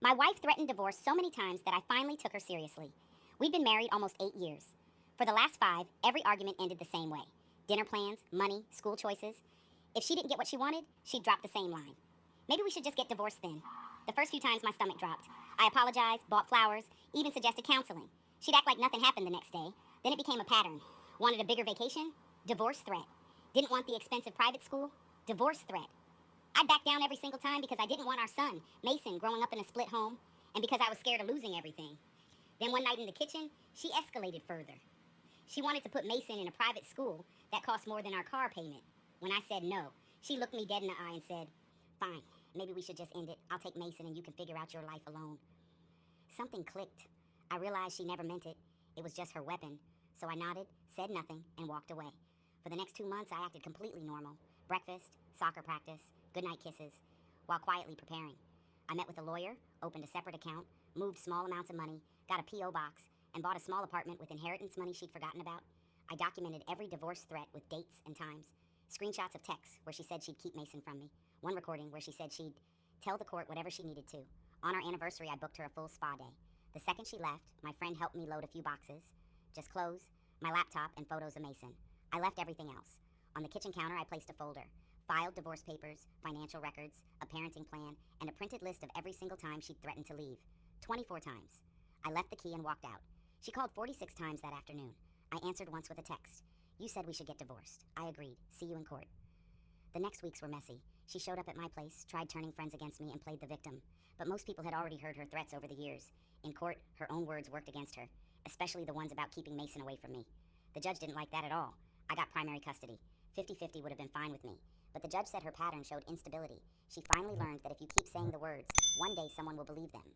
My wife threatened divorce so many times that I finally took her seriously. We'd been married almost 8 years. For the last 5, every argument ended the same way: dinner plans, money, school choices. If she didn't get what she wanted, she'd drop the same line. Maybe we should just get divorced then. The first few times my stomach dropped. I apologized, bought flowers, even suggested counseling. She'd act like nothing happened the next day. Then it became a pattern. Wanted a bigger vacation? Divorce threat. Didn't want the expensive private school? Divorce threat. I backed down every single time because I didn't want our son, Mason, growing up in a split home, and because I was scared of losing everything. Then one night in the kitchen, she escalated further. She wanted to put Mason in a private school that cost more than our car payment. When I said no, she looked me dead in the eye and said, "Fine, maybe we should just end it. I'll take Mason and you can figure out your life alone." Something clicked. I realized she never meant it. It was just her weapon. So I nodded, said nothing, and walked away. For the next 2 months, I acted completely normal. Breakfast, soccer practice, goodnight kisses, while quietly preparing. I met with a lawyer, opened a separate account, moved small amounts of money, got a P.O. box, and bought a small apartment with inheritance money she'd forgotten about. I documented every divorce threat with dates and times. Screenshots of texts where she said she'd keep Mason from me. One recording where she said she'd tell the court whatever she needed to. On our anniversary, I booked her a full spa day. The second she left, my friend helped me load a few boxes. Just clothes, my laptop, and photos of Mason. I left everything else. On the kitchen counter, I placed a folder. Filed divorce papers, financial records, a parenting plan, and a printed list of every single time she'd threatened to leave. 24 times. I left the key and walked out. She called 46 times that afternoon. I answered once with a text. "You said we should get divorced." I agreed. "See you in court." The next weeks were messy. She showed up at my place, tried turning friends against me, and played the victim. But most people had already heard her threats over the years. In court, her own words worked against her, especially the ones about keeping Mason away from me. The judge didn't like that at all. I got primary custody. 50-50 would have been fine with me. But the judge said her pattern showed instability. She finally learned that if you keep saying the words, one day someone will believe them.